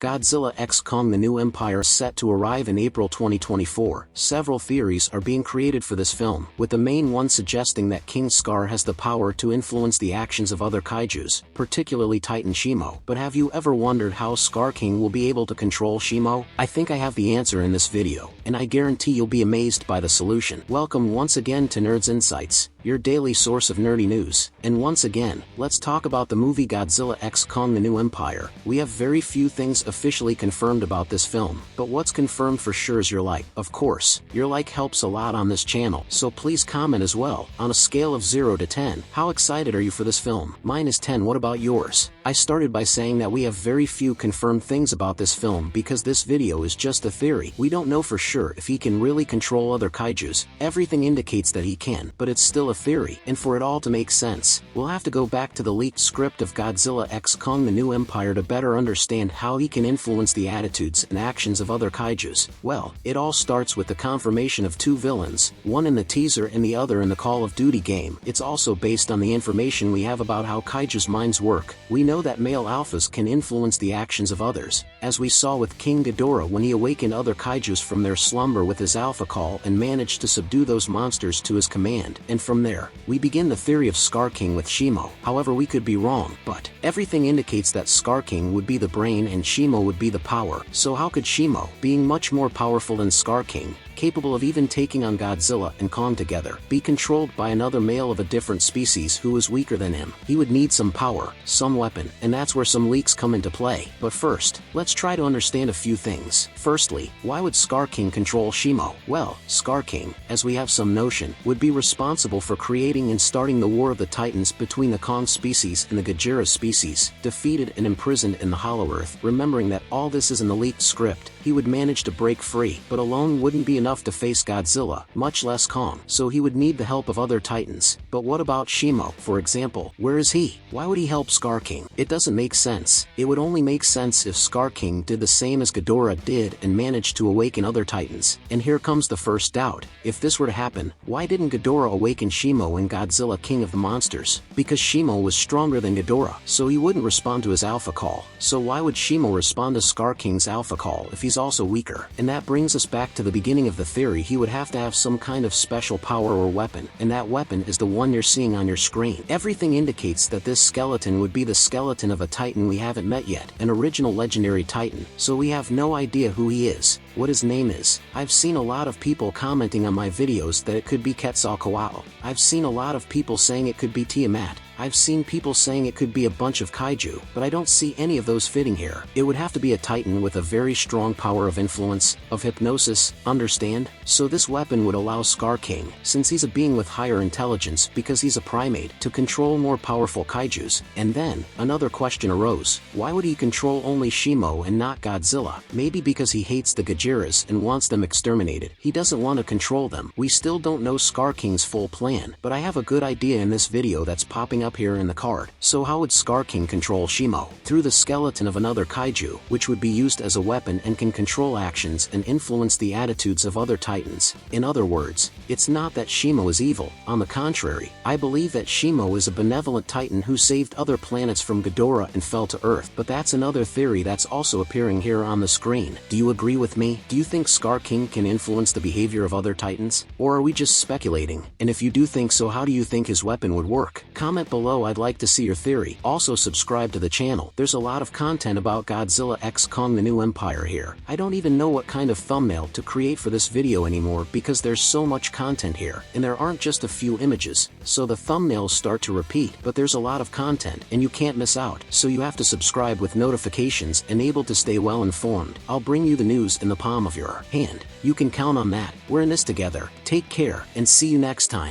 Godzilla x Kong: The New Empire is set to arrive in April 2024. Several theories are being created for this film, with the main one suggesting that King Scar has the power to influence the actions of other kaijus, particularly Titan Shimo. But have you ever wondered how Scar King will be able to control Shimo? I think I have the answer in this video, and I guarantee you'll be amazed by the solution. Welcome once again to Nerds Insights, your daily source of nerdy news. And once again, let's talk about the movie Godzilla x Kong: The New Empire. We have very few things officially confirmed about this film, but what's confirmed for sure is your like. Of course, your like helps a lot on this channel, so please comment as well. On a scale of 0 to 10, how excited are you for this film? Mine is 10. What about yours? I started by saying that we have very few confirmed things about this film because this video is just a theory. We don't know for sure if he can really control other kaijus. Everything indicates that he can, but it's still a theory, and for it all to make sense, we'll have to go back to the leaked script of Godzilla x Kong: The New Empire to better understand how he can influence the attitudes and actions of other kaijus. Well, it all starts with the confirmation of two villains, one in the teaser and the other in the Call of Duty game. It's also based on the information we have about how kaijus' minds work. We know that male alphas can influence the actions of others, as we saw with King Ghidorah when he awakened other kaijus from their slumber with his alpha call and managed to subdue those monsters to his command. And from there, we begin the theory of Scar King with Shimo. However, we could be wrong, but everything indicates that Scar King would be the brain and Shimo would be the power. So how could Shimo, being much more powerful than Scar King, capable of even taking on Godzilla and Kong together, be controlled by another male of a different species who is weaker than him? He would need some power, some weapon, and that's where some leaks come into play. But first, let's try to understand a few things. Firstly, why would Scar King control Shimo? Well, Scar King, as we have some notion, would be responsible for creating and starting the War of the Titans between the Kong species and the Godzilla species, defeated and imprisoned in the Hollow Earth. Remembering that all this is in the leaked script, he would manage to break free, but alone wouldn't be enough to face Godzilla, much less Kong, so he would need the help of other titans. But what about Shimo, for example? Where is he? Why would he help Scar King? It doesn't make sense. It would only make sense if Scar King did the same as Ghidorah did and managed to awaken other titans. And here comes the first doubt. If this were to happen, why didn't Ghidorah awaken Shimo and Godzilla King of the Monsters? Because Shimo was stronger than Ghidorah, so he wouldn't respond to his alpha call. So why would Shimo respond to Scar King's alpha call if he's also weaker? And that brings us back to the beginning of the theory. He would have to have some kind of special power or weapon, and that weapon is the one you're seeing on your screen. Everything indicates that this skeleton would be the skeleton of a titan we haven't met yet, an original legendary titan, so we have no idea who he is, what his name is. I've seen a lot of people commenting on my videos that it could be Quetzalcoatl. I've seen a lot of people saying it could be Tiamat. I've seen people saying it could be a bunch of kaiju, but I don't see any of those fitting here. It would have to be a titan with a very strong power of influence, of hypnosis, understand? So this weapon would allow Scar King, since he's a being with higher intelligence because he's a primate, to control more powerful kaijus. And then, another question arose. Why would he control only Shimo and not Godzilla? Maybe because he hates the Godzillas and wants them exterminated. He doesn't want to control them. We still don't know Scar King's full plan, but I have a good idea in this video that's popping up here in the card. So how would Scar King control Shimo? Through the skeleton of another kaiju, which would be used as a weapon and can control actions and influence the attitudes of other titans. In other words, it's not that Shimo is evil. On the contrary, I believe that Shimo is a benevolent titan who saved other planets from Ghidorah and fell to Earth. But that's another theory that's also appearing here on the screen. Do you agree with me? Do you think Scar King can influence the behavior of other titans? Or are we just speculating? And if you do think so, how do you think his weapon would work? Comment below. I'd like to see your theory. Also subscribe to the channel. There's a lot of content about Godzilla x Kong: The New Empire here. I don't even know what kind of thumbnail to create for this video anymore because there's so much content here, and there aren't just a few images, so the thumbnails start to repeat. But there's a lot of content, and you can't miss out, so you have to subscribe with notifications enabled to stay well informed. I'll bring you the news in the palm of your hand. You can count on that. We're in this together. Take care, and see you next time.